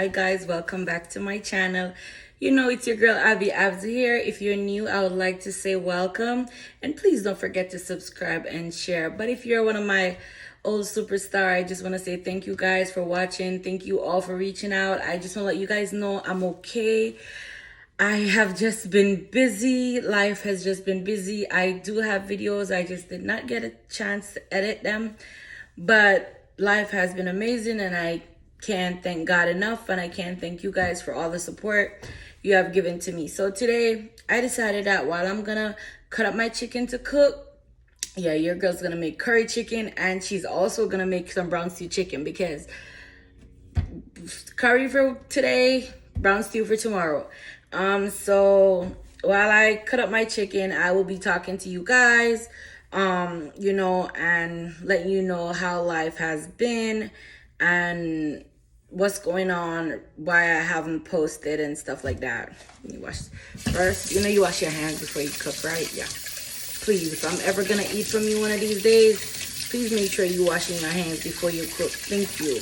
Hi guys, welcome back to my channel. You know, it's your girl Abby Abs here. If you're new, I would like to say welcome, and please don't forget to subscribe and share. But if you're one of my old superstar, I just want to say thank you guys for watching. Thank you all for reaching out. I just want to let you guys know I'm okay. I have just been busy. Life has just been busy. I do have videos. I just did not get a chance to edit them. But life has been amazing, and I can't thank God enough, and I can't thank you guys for all the support you have given to me. So today, I decided that while I'm gonna cut up my chicken to cook, yeah, your girl's gonna make curry chicken, and she's also gonna make some brown stew chicken, because curry for today, brown stew for tomorrow. So while I cut up my chicken, I will be talking to you guys, you know, and letting you know how life has been and what's going on, why I haven't posted and stuff like that. You wash first, you know, you wash your hands before you cook, right? Yeah. Please, if I'm ever gonna eat from you one of these days, please make sure you washing your hands before you cook. Thank you.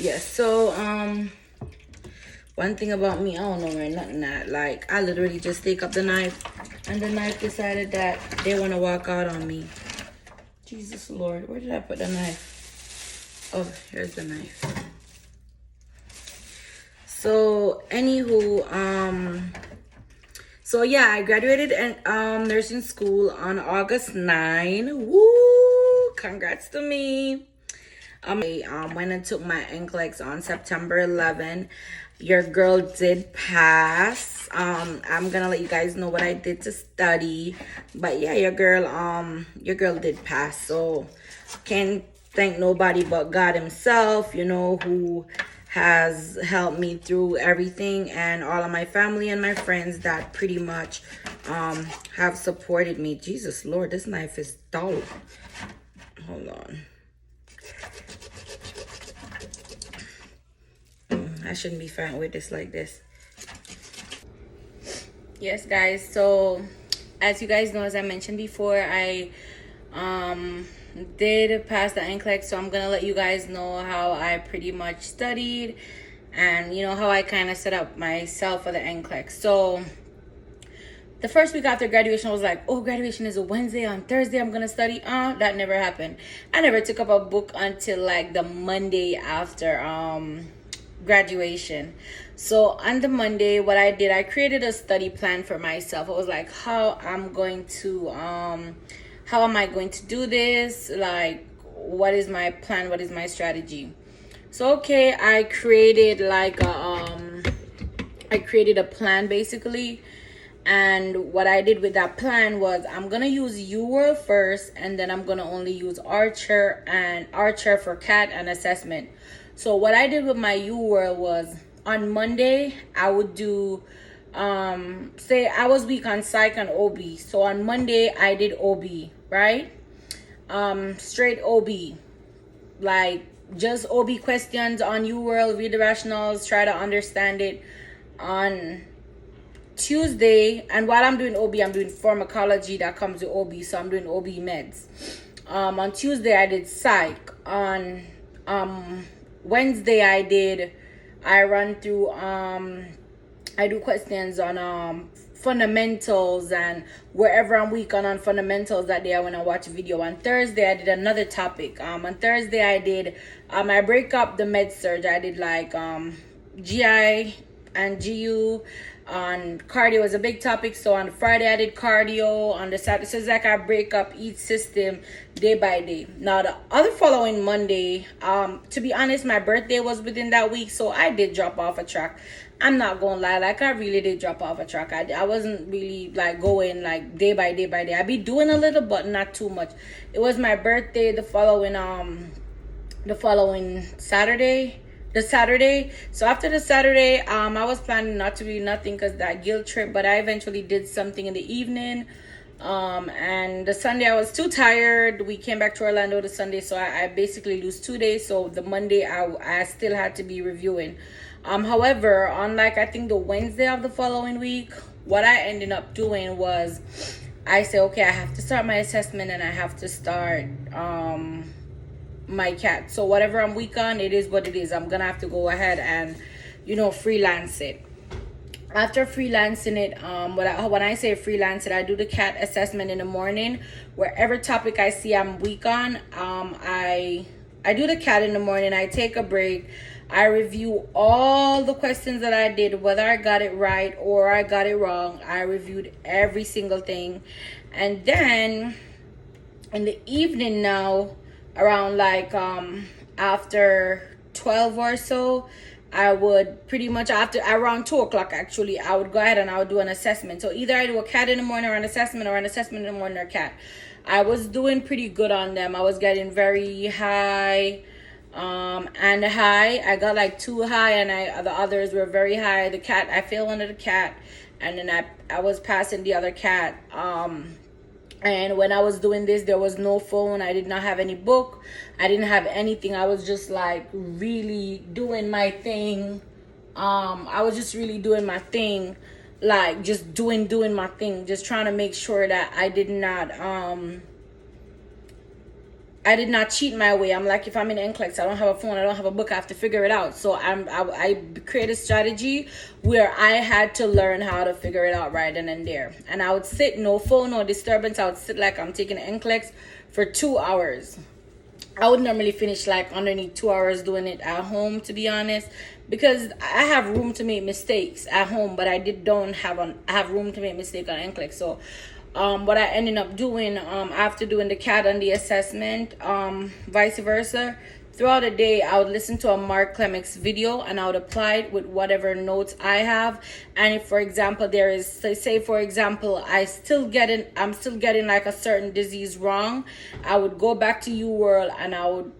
Yes, so one thing about me, I don't know where nothing at. Like, I literally just take up the knife, and the knife decided that they want to walk out on me. Jesus Lord, where did I put the knife? Oh, here's the knife. So, anywho, so yeah, I graduated in nursing school on August 9. Woo! Congrats to me. I went and took my NCLEX on September 11. Your girl did pass. I'm gonna let you guys know what I did to study, but yeah, your girl did pass. So can't thank nobody but God himself, you know, who has helped me through everything, and all of my family and my friends that pretty much have supported me. Jesus Lord, this knife is dull. Hold on. I shouldn't be fine with this like this. Yes, guys. So, as you guys know, as I mentioned before, I did pass the NCLEX. So I'm gonna let you guys know how I pretty much studied, and you know how I kind of set up myself for the NCLEX. So the first week after graduation, I was like, oh, graduation is a Wednesday. On Thursday, I'm going to study. That never happened. I never took up a book until like the Monday after graduation. So on the Monday, what I did, I created a study plan for myself. I was like, how am I going to do this? Like, what is my plan? What is my strategy? So, okay, I created like a plan basically. And what I did with that plan was I'm going to use UWorld first, and then I'm going to only use Archer for CAT and assessment. So what I did with my UWorld was on Monday, I would do, say I was weak on psych and OB. So on Monday, I did OB, right? Straight OB. Like just OB questions on UWorld, read the rationals, try to understand it. On Tuesday, and while I'm doing OB, I'm doing pharmacology that comes with OB, so I'm doing OB meds. On Tuesday, I did psych. On Wednesday, I run through, I do questions on fundamentals, and wherever I'm weak on fundamentals that day, I want to watch a video. On Thursday, I did another topic. On Thursday, I break up the med surge. I did like GI and GU. On cardio was a big topic, so on Friday I did cardio. On the Saturday, so it's like I break up each system day by day. Now the other following Monday, to be honest, my birthday was within that week, so I did drop off a track. I'm not gonna lie, like I really did drop off a track. I wasn't really like going like day by day by day. I be doing a little, but not too much. It was my birthday the following Saturday. So after the Saturday, I was planning not to do nothing because that guilt trip, but I eventually did something in the evening. And the Sunday I was too tired. We came back to Orlando the Sunday, so I basically lose 2 days. So the Monday I still had to be reviewing. However, on like I think the Wednesday of the following week, what I ended up doing was I said, okay, I have to start my assessment, and I have to start my CAT. So whatever I'm weak on, it is what it is. I'm gonna have to go ahead and, freelance it. After freelancing it, when I say freelance it, I do the CAT assessment in the morning. Wherever topic I see I'm weak on, I do the CAT in the morning. I take a break. I review all the questions that I did, whether I got it right or I got it wrong. I reviewed every single thing. And then in the evening now, around like after 12 or so, I would pretty much, after around 2 o'clock actually, I would go ahead and I would do an assessment. So either I do a CAT in the morning or an assessment in the morning or CAT. I was doing pretty good on them. I was getting very high and high. I got like 2 high and the others were very high. The CAT, I failed under the CAT, and then I was passing the other CAT. And when I was doing this, there was no phone. I did not have any book. I didn't have anything. I was just like really doing my thing. I was just really doing my thing, like just doing my thing, just trying to make sure that I did not cheat my way. I'm like, if I'm in NCLEX, I don't have a phone, I don't have a book, I have to figure it out. So I created a strategy where I had to learn how to figure it out right then and there. And I would sit, no phone, no disturbance. I would sit like I'm taking NCLEX for 2 hours. I would normally finish like underneath 2 hours doing it at home, to be honest, because I have room to make mistakes at home, but I have room to make mistakes on NCLEX. So what I ended up doing after doing the CAT and the assessment, vice versa, throughout the day I would listen to a Mark Clemens video and I would apply it with whatever notes I have. And if, for example, there is, say for example, I'm still getting like a certain disease wrong, I would go back to UWorld and I would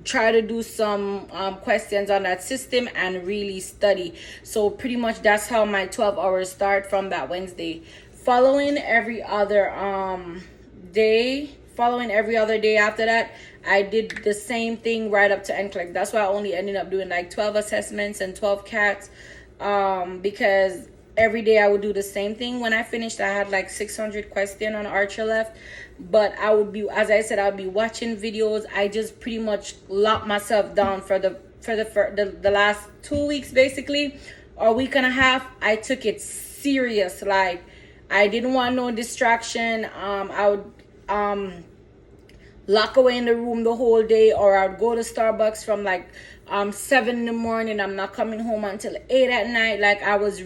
try to do some questions on that system and really study. So pretty much that's how my 12 hours start from that Wednesday. Following every other day after that, I did the same thing right up to NCLEX. That's why I only ended up doing like 12 assessments and 12 CATs, because every day I would do the same thing. When I finished, I had like 600 questions on Archer left, but I would be, as I said, I would be watching videos. I just pretty much locked myself down for the last 2 weeks, basically, or a week and a half. I took it serious. Like, I didn't want no distraction. I would lock away in the room the whole day, or I would go to Starbucks from like 7 in the morning. I'm not coming home until 8 at night. Like I was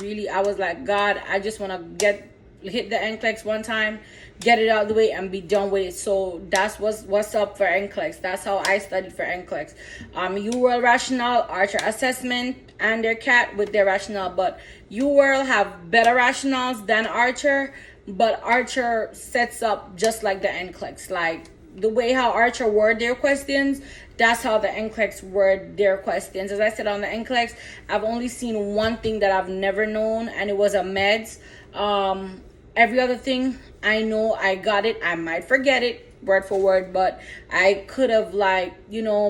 like, God, I just want to hit the NCLEX one time, get it out of the way and be done with it. So that's what's up for NCLEX. That's how I studied for NCLEX. UWorld rational, Archer assessment, and their CAT with their rational. But UWorld have better rationals than Archer, but Archer sets up just like the NCLEX. Like the way how Archer word their questions, that's how the NCLEX word their questions. As I said, on the NCLEX, I've only seen one thing that I've never known, and it was a meds. Every other thing I know, I got it. I might forget it word for word, but I could have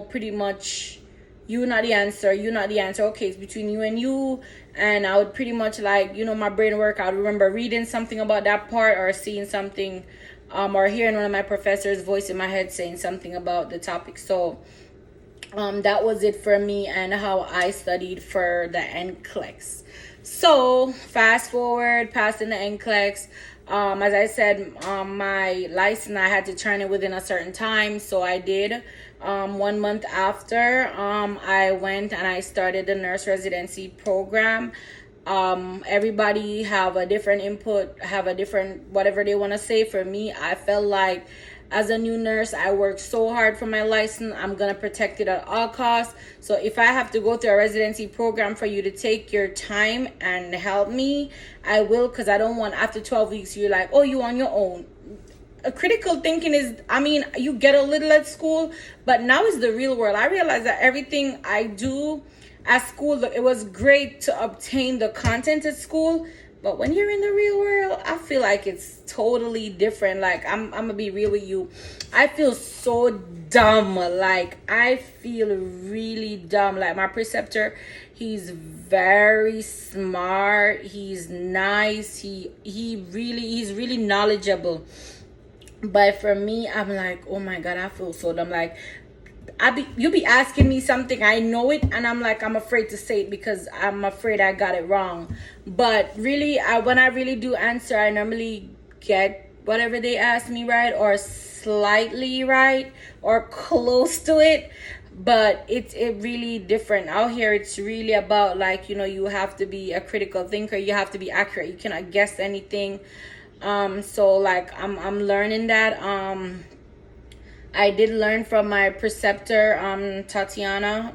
pretty much, you not the answer. Okay, it's between you and you. And I would pretty much my brain work. I would remember reading something about that part or seeing something, or hearing one of my professors' voice in my head saying something about the topic. So that was it for me and how I studied for the NCLEX. So fast forward, passing the NCLEX. As I said, my license, I had to turn it within a certain time, so I did. 1 month after, I went and I started the nurse residency program. Everybody have a different input, have a different whatever they want to say. For me, I felt like as a new nurse, I worked so hard for my license. I'm going to protect it at all costs. So if I have to go through a residency program for you to take your time and help me, I will, because I don't want after 12 weeks, you're like, oh, you on your own. Critical thinking is, you get a little at school, but now is the real world. I realize that everything I do at school, it was great to obtain the content at school, but when you're in the real world, I feel like it's totally different. Like, I'm gonna be real with you. I feel so dumb. Like, I feel really dumb. Like, my preceptor, he's very smart. He's nice. He's really knowledgeable. But for me, I'm like, oh my God, I feel so dumb. Like, you'll be asking me something, I know it, and I'm like, I'm afraid to say it because I'm afraid I got it wrong. But really, when I really do answer, I normally get whatever they ask me right, or slightly right, or close to it. But it really different out here. It's really about, like, you have to be a critical thinker, you have to be accurate, you cannot guess anything. So like I'm learning that. I did learn from my preceptor, Tatiana.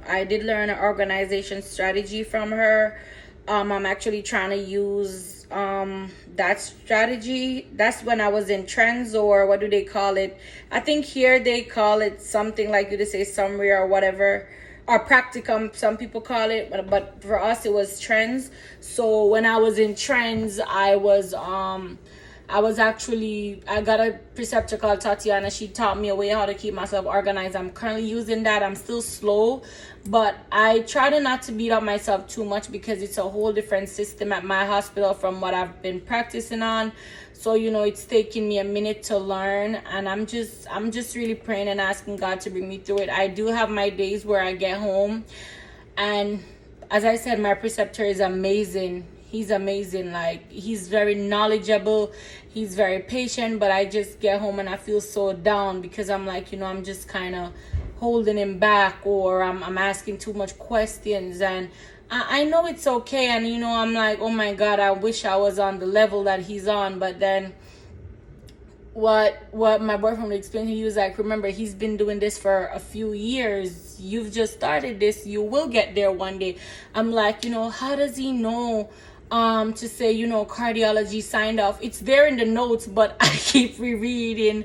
I did learn an organization strategy from her. I'm actually trying to use that strategy. That's when I was in trends, or what do they call it? I think here they call it something like, you just say summary or whatever, or practicum, some people call it, but for us it was trends. So when I was in trends, I got a preceptor called Tatiana. She taught me a way how to keep myself organized. I'm currently using that. I'm still slow, but I try to not to beat up myself too much because it's a whole different system at my hospital from what I've been practicing on. So, it's taking me a minute to learn, and I'm just really praying and asking God to bring me through it. I do have my days where I get home, and as I said, my preceptor is amazing. He's amazing. Like, he's very knowledgeable, he's very patient, but I just get home and I feel so down because I'm like, I'm just kind of holding him back, or I'm asking too much questions, and I know it's okay, and I'm like, oh my God, I wish I was on the level that he's on. But then what my boyfriend would explain, he was like, remember, he's been doing this for a few years, you've just started this, you will get there one day. I'm like, how does he know to say, cardiology signed off? It's there in the notes, but I keep rereading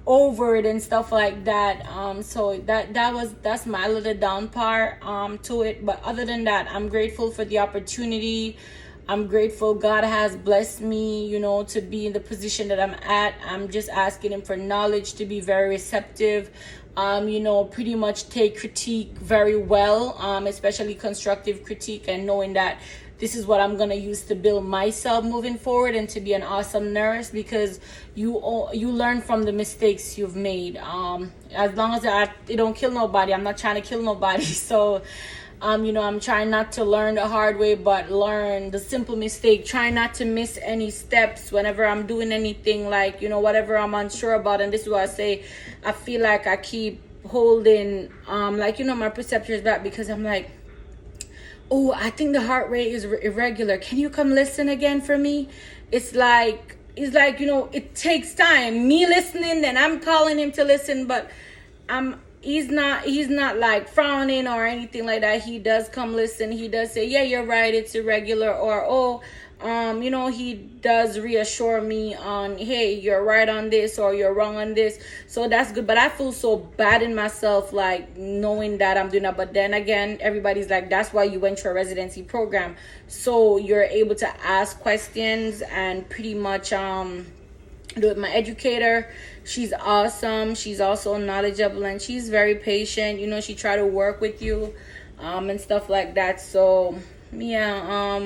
over it and stuff like that. So that's my little down part to it. But other than that, I'm grateful for the opportunity. I'm grateful God has blessed me, to be in the position that I'm at. I'm just asking him for knowledge, to be very receptive, pretty much take critique very well, especially constructive critique, and knowing that this is what I'm going to use to build myself moving forward and to be an awesome nurse, because you learn from the mistakes you've made. As long as it don't kill nobody, I'm not trying to kill nobody. So, I'm trying not to learn the hard way, but learn the simple mistake. Try not to miss any steps whenever I'm doing anything, like, whatever I'm unsure about. And this is what I say, I feel like I keep holding, my preceptors back, because I'm like, oh, I think the heart rate is irregular. Can you come listen again for me? It's like, it takes time. Me listening, then I'm calling him to listen, but he's not like frowning or anything like that. He does come listen. He does say, yeah, you're right, it's irregular, or he does reassure me on, hey, you're right on this, or you're wrong on this. So that's good. But I feel so bad in myself, like, knowing that I'm doing that. But then again, everybody's like, that's why you went to a residency program, so you're able to ask questions and pretty much do it. My educator, she's awesome. She's also knowledgeable, and she's very patient. She try to work with you and stuff like that. So yeah,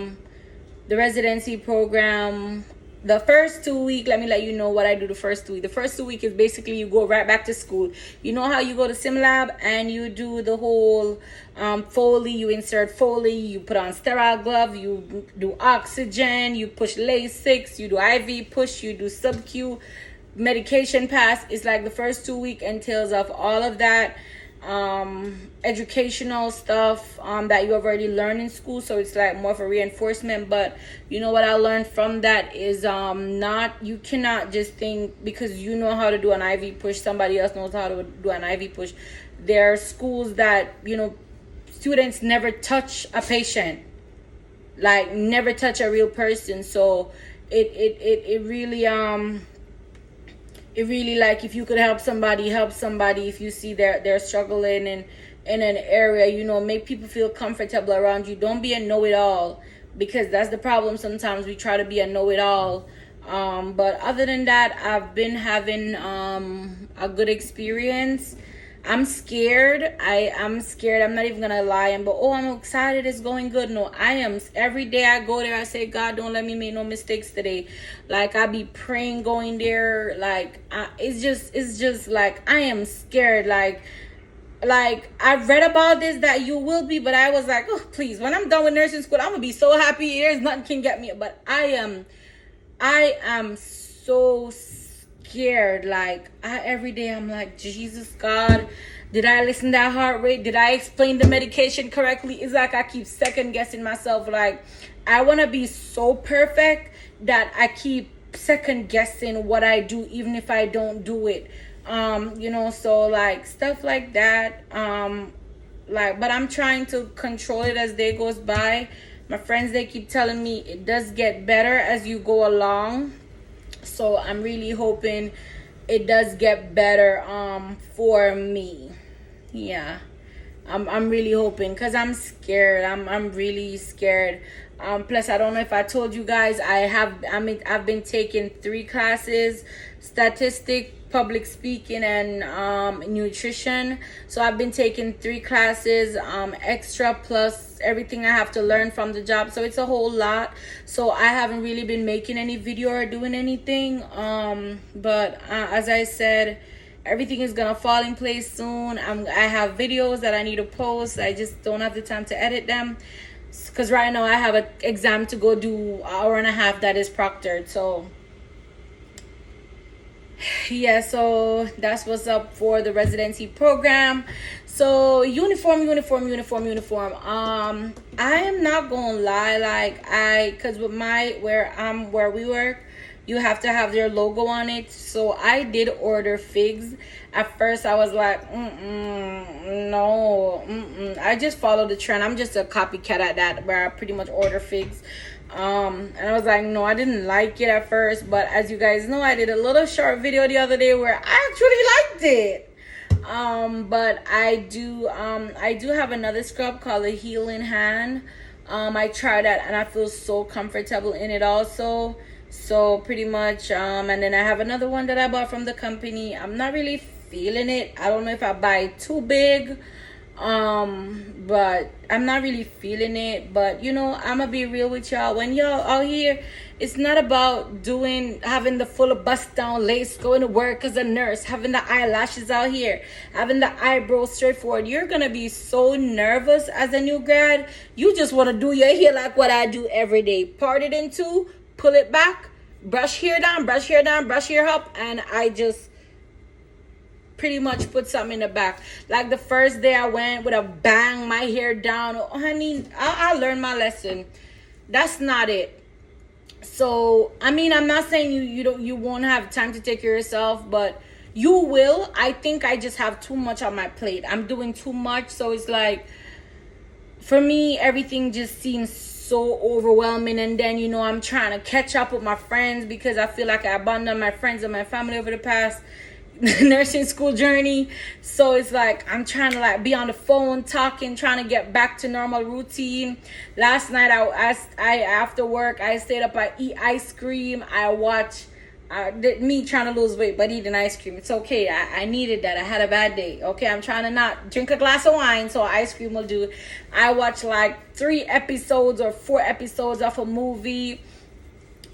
the residency program, the first 2 weeks, let me let you know what I do the first 2 weeks. The first 2 weeks is basically you go right back to school. You know how you go to sim lab and you do the whole Foley, you insert Foley, you put on sterile glove, you do oxygen, you push Lasix, you do IV push, you do sub-Q medication pass. It's like the first 2 weeks entails of all of that educational stuff that you have already learned in school, so it's like more of a reinforcement. But what I learned from that is you cannot just think because you know how to do an IV push, somebody else knows how to do an IV push. There are schools that students never touch a patient, like never touch a real person. So it really like, if you could help somebody. If you see they're struggling in an area, make people feel comfortable around you. Don't be a know-it-all, because that's the problem. Sometimes we try to be a know-it-all. But other than that, I've been having a good experience. I'm scared. I'm scared. I'm not even gonna lie. But I'm excited. It's going good. No, I am. Every day I go there, I say, God, don't let me make no mistakes today. Like, I be praying going there. Like, it's just like I am scared. Like, like, I read about this that you will be, but I was like, oh please, when I'm done with nursing school, I'm gonna be so happy. There's nothing can get me. But I am so scared. Like, every day I'm like, Jesus God, did I listen to that heart rate? Did I explain the medication correctly? It's like I keep second guessing myself. Like, I want to be so perfect that I keep second guessing what I do, even if I don't do it. So like stuff like that. But I'm trying to control it as day goes by. My friends, they keep telling me it does get better as you go along. So I'm really hoping it does get better for me. Yeah. I'm really hoping, because I'm scared. I'm really scared. Plus, I don't know if I told you guys, I've been taking 3 classes: statistic, public speaking, and nutrition. So I've been taking 3 classes extra, plus everything I have to learn from the job. So it's a whole lot. So I haven't really been making any video or doing anything. But as I said, everything is gonna fall in place soon. I have videos that I need to post. I just don't have the time to edit them, because right now I have an exam to go do, 1.5 hours that is proctored. So yeah, so that's what's up for the residency program. So uniform. I am not gonna lie, like, because with where we work, you have to have their logo on it. So I did order figs. At first I was like, no. I just follow the trend. I'm just a copycat at that, where I pretty much order figs. And I was like, no, I didn't like it at first, but as you guys know, I did a little short video the other day where I actually liked it. But I do have another scrub called a Healing Hand. I tried that and I feel so comfortable in it also. So pretty much, and then I have another one that I bought from the company. I'm not really feeling it. I don't know if I buy too big, but I'm not really feeling it. But I'm gonna be real with y'all. When y'all out here, it's not about having the full of bust down lace, going to work as a nurse, having the eyelashes out here, having the eyebrows straight forward. You're gonna be so nervous as a new grad. You just want to do your hair like what I do every day. Part it in 2, pull it back, brush hair down, brush hair up, and I just pretty much put something in the back. Like the first day I went with a bang my hair down. Oh, honey, I learned my lesson. That's not it. So I mean, I'm not saying you won't have time to take care of yourself, but you will. I think I just have too much on my plate. I'm doing too much, so it's like, for me, everything just seems so overwhelming. And then I'm trying to catch up with my friends, because I feel like I abandoned my friends and my family over the past nursing school journey. So it's like I'm trying to like be on the phone talking, trying to get back to normal routine. Last night I after work I stayed up, I eat ice cream, I watch me trying to lose weight but eating ice cream. It's okay. I needed that. I had a bad day. Okay, I'm trying to not drink a glass of wine, so ice cream will do. I watch like 3 episodes or 4 episodes of a movie.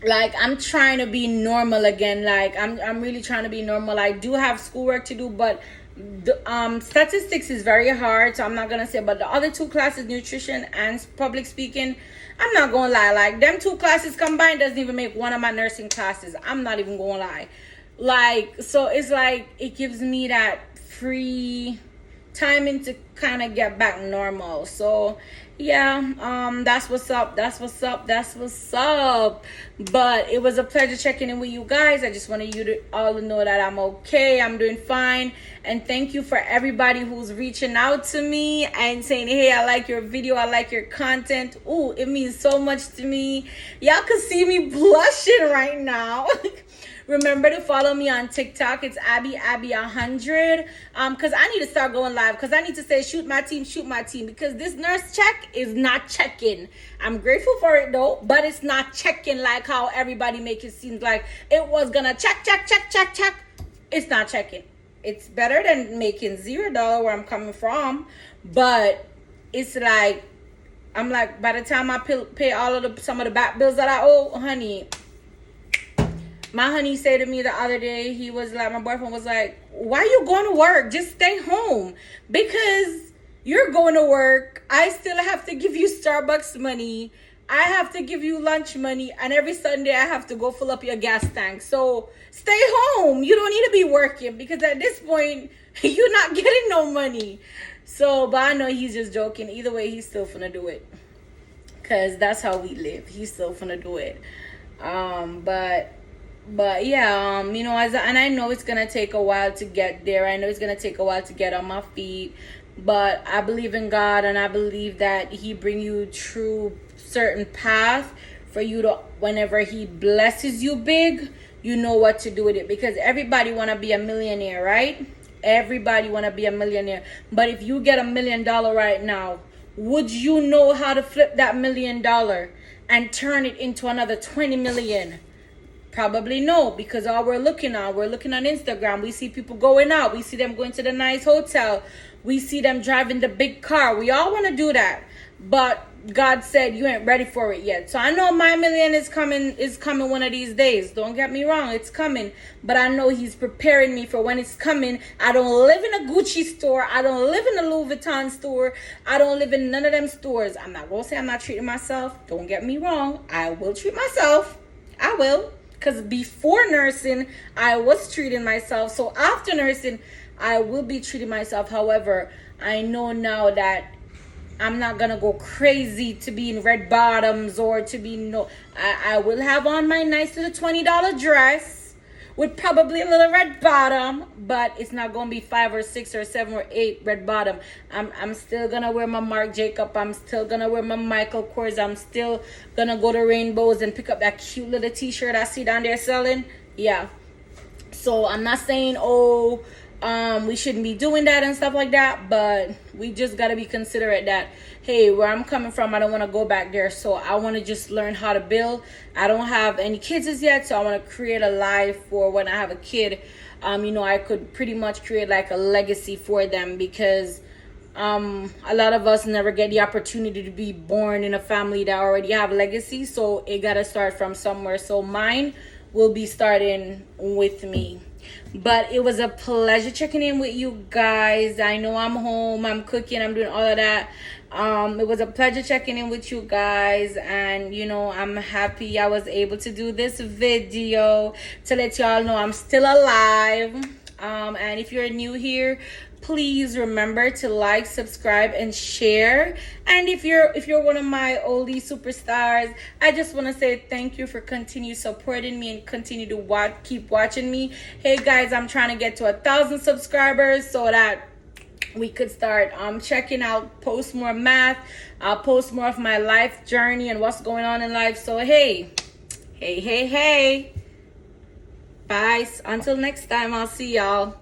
Like, I'm trying to be normal again. Like, I'm really trying to be normal. I do have schoolwork to do, but the statistics is very hard, so I'm not gonna say. But the other 2 classes, nutrition and public speaking, I'm not gonna lie, like, them 2 classes combined doesn't even make one of my nursing classes. I'm not even gonna lie. Like, so it's like it gives me that free timing to kind of get back normal. So yeah, that's what's up. But it was a pleasure checking in with you guys. I just wanted you to all to know that I'm okay, I'm doing fine. And thank you for everybody who's reaching out to me and saying, hey, I like your video, I like your content. Ooh, it means so much to me. Y'all can see me blushing right now. Remember to follow me on TikTok. It's Abby100. Because I need to start going live. Because I need to say, shoot my team. Because this nurse check is not checking. I'm grateful for it though. But it's not checking like how everybody make it seem like it was going to check. It's not checking. It's better than making $0 where I'm coming from. But it's like, I'm like, by the time I pay all of some of the back bills that I owe, honey, My honey said to me the other day, he was like, my boyfriend was like, why you going to work? Just stay home. Because you're going to work. I still have to give you Starbucks money. I have to give you lunch money. And every Sunday I have to go fill up your gas tank. So stay home. You don't need to be working. Because at this point, you're not getting no money. So, but I know he's just joking. Either way, he's still finna do it. Because that's how we live. He's still finna do it. But yeah, and I know it's gonna take a while to get there. I know it's gonna take a while to get on my feet, but I believe in God, and I believe that He bring you through certain path for you to, whenever He blesses you big, you know what to do with it. Because everybody wanna be a millionaire, right? Everybody wanna be a millionaire. But if you get $1 million right now, would you know how to flip that $1 million and turn it into another 20 million? Probably no, because we're looking on Instagram. We see people going out. We see them going to the nice hotel. We see them driving the big car. We all want to do that. But God said you ain't ready for it yet. So I know my million is coming one of these days. Don't get me wrong, it's coming. But I know He's preparing me for when it's coming. I don't live in a Gucci store. I don't live in a Louis Vuitton store. I don't live in none of them stores. I'm not going to say I'm not treating myself. Don't get me wrong. I will treat myself. I will. Because before nursing, I was treating myself. So after nursing, I will be treating myself. However, I know now that I'm not going to go crazy to be in red bottoms or to be I will have on my nice little $20 dress with probably a little red bottom, but it's not going to be 5 or 6 or 7 or 8 red bottom. I'm still going to wear my Marc Jacob. I'm still going to wear my Michael Kors. I'm still going to go to Rainbows and pick up that cute little t-shirt I see down there selling. Yeah. So I'm not saying, we shouldn't be doing that and stuff like that, but we just got to be considerate that, hey, where I'm coming from, I don't want to go back there. So I want to just learn how to build. I don't have any kids as yet, so I want to create a life for when I have a kid. I could pretty much create like a legacy for them, because a lot of us never get the opportunity to be born in a family that already have legacy. So it got to start from somewhere. So mine will be starting with me. But it was a pleasure checking in with you guys. I know I'm home, I'm cooking, I'm doing all of that. It was a pleasure checking in with you guys, and I'm happy I was able to do this video to let y'all know I'm still alive. And if you're new here, please remember to like, subscribe, and share. And if you're one of my oldie superstars, I just want to say thank you for continue supporting me and continue to keep watching me. Hey guys, I'm trying to get to 1,000 subscribers so that we could start checking out, post more math. I'll post more of my life journey and what's going on in life. So hey. Bye. Until next time, I'll see y'all.